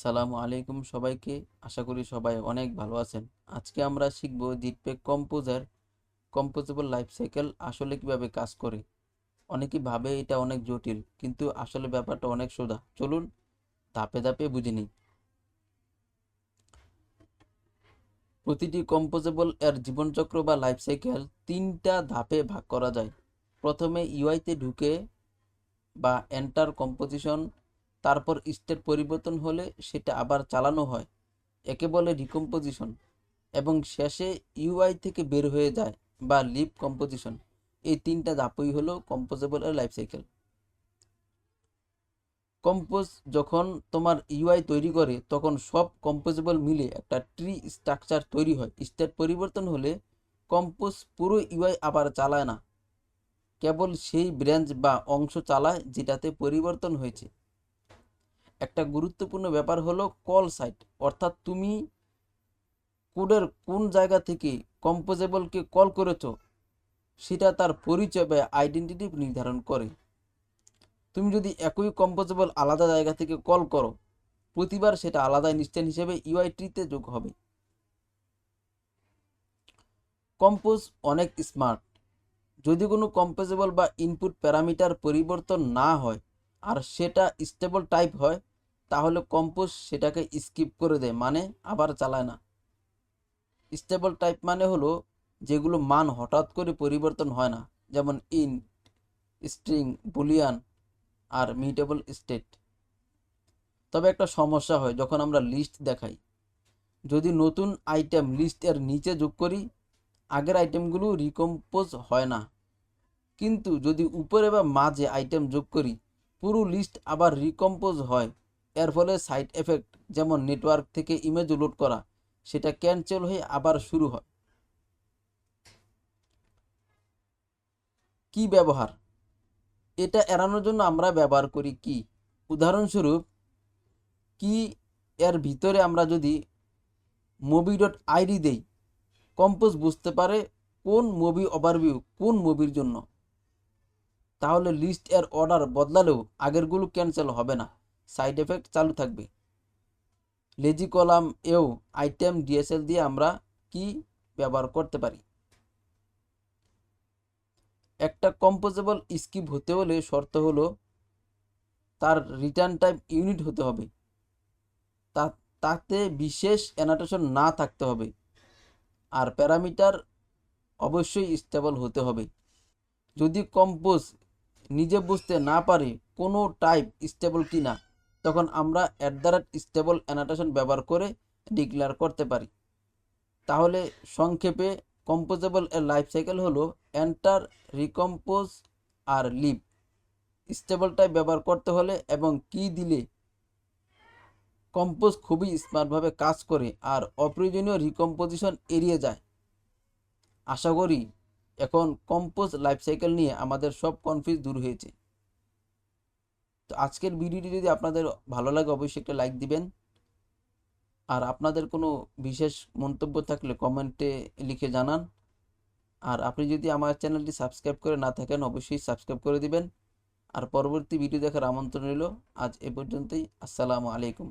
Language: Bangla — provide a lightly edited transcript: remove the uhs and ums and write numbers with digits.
আসসালামু আলাইকুম সবাইকে। আশা করি সবাই অনেক ভালো আছেন। আজকে আমরা শিখব জিটপ্যাক কম্পোজার কম্পোজেবল লাইফ সাইকেল আসলে কিভাবে কাজ করে। অনেকেই ভাবে এটা অনেক জটিল, কিন্তু আসলে ব্যাপারটা অনেক সোজা। চলুন ধাপে ধাপে বুঝে নিই। প্রতিটি কম্পোজেবল এর জীবনচক্র বা লাইফ সাইকেল তিনটা ধাপে ভাগ করা যায়। প্রথমে ইউআইতে ঢুকে বা এন্টার কম্পোজিশন, তারপর স্টেট পরিবর্তন হলে সেটা আবার চালানো হয়, একে বলে রিকম্পোজিশন, এবং শেষে ইউআই থেকে বের হয়ে যায় বা লিভ কম্পোজিশন। এই তিনটা ধাপই হলো কম্পোজেবল এর লাইফ সাইকেল। কম্পোজ যখন তোমার ইউআই তৈরি করে তখন সব কম্পোজেবল মিলে একটা ট্রি স্ট্রাকচার তৈরি হয়। স্টেট পরিবর্তন হলে কম্পোজ পুরো ইউআই আবার চালায় না, কেবল সেই ব্রাঞ্চ বা অংশ চালায় যেটাতে পরিবর্তন হয়েছে। একটা গুরুত্বপূর্ণ ব্যাপার হলো কল সাইট, অর্থাৎ তুমি কোডের কোন জায়গা থেকে কম্পোজেবলকে কল করেছো সেটা তার পরিচয় বা আইডেন্টিটি নির্ধারণ করে। তুমি যদি একই কম্পোজেবল আলাদা জায়গা থেকে কল করো, প্রতিবার সেটা আলাদা ইনস্ট্যান্স হিসেবে ইউআই ট্রিতে যোগ হবে। কম্পোজ অনেক স্মার্ট। যদি কোনো কম্পোজেবল বা ইনপুট প্যারামিটার পরিবর্তন না হয় আর সেটা স্টেবল টাইপ হয়, তাহলে কম্পোজ সেটাকে স্কিপ করে দেয়, মানে আবার চালায় না। স্টেবল টাইপ মানে হলো যেগুলো মান হঠাৎ করে পরিবর্তন হয় না, যেমন ইন্ট, স্ট্রিং, বুলিয়ান আর মিউটেবল স্টেট। তবে একটা সমস্যা হয় যখন আমরা লিস্ট দেখাই। যদি নতুন আইটেম লিস্টের নিচে যোগ করি, আগের আইটেমগুলো রিকম্পোজ হয় না। কিন্তু যদি উপরে বা মাঝে আইটেম যোগ করি, পুরো লিস্ট আবার রিকম্পোজ হয়। এর ফলে সাইড এফেক্ট, যেমন নেটওয়ার্ক থেকে ইমেজ লোড করা, সেটা ক্যান্সেল হয়ে আবার শুরু হয়। কি ব্যবহার? এটা এড়ানোর জন্য আমরা ব্যবহার করি কি। উদাহরণস্বরূপ, কি এর ভিতরে আমরা যদি মুভি.আইডি দেই, কম্পোজ বুঝতে পারে কোন মুভি ওভারভিউ কোন মুভির জন্য। তাহলে লিস্ট এর অর্ডার বদলালেও আগেরগুলো ক্যান্সেল হবে না, সাইড এফেক্ট চালু থাকবে। লেজি কলাম এও আইটেম ডিএসএল দিয়ে আমরা কি ব্যবহার করতে পারি। একটা কম্পোজেবল স্কিপ হতে হলে শর্ত হলো তার রিটার্ন টাইপ ইউনিট হতে হবে, তাতে বিশেষ অ্যানোটেশন না থাকতে হবে, আর প্যারামিটার অবশ্যই স্টেবল হতে হবে। যদি কম্পোজ নিজে বুঝতে না পারে কোনো টাইপ স্টেবল কিনা, তখন আমরা @স্টেবল অ্যানোটেশন ব্যবহার করে ডিক্লেয়ার করতে পারি। তাহলে সংক্ষেপে কম্পোজেবল এর লাইফ সাইকেল হলো এন্টার, রিকম্পোজ আর লিভ। স্টেবল টাইপ ব্যবহার করতে হলে এবং কি দিলে কম্পোজ খুবই স্মার্টভাবে কাজ করে আর অপ্রয়োজনীয় রিকম্পোজিশন এড়িয়ে যায়। আশা করি এখন কম্পোজ লাইফ সাইকেল নিয়ে আমাদের সব কনফিউজ দূর হয়েছে। তো আজকের ভিডিওটি যদি আপনাদের ভালো লাগে অবশ্যই একটা লাইক দিবেন, আর আপনাদের কোনো বিশেষ মন্তব্য থাকলে কমেন্টে লিখে জানান। আর আপনি যদি আমার চ্যানেলটি সাবস্ক্রাইব করে না থাকেন অবশ্যই সাবস্ক্রাইব করে দিবেন। আর পরবর্তী ভিডিও দেখার আমন্ত্রণ রইল। আজ এ পর্যন্তই। আসসালামু আলাইকুম।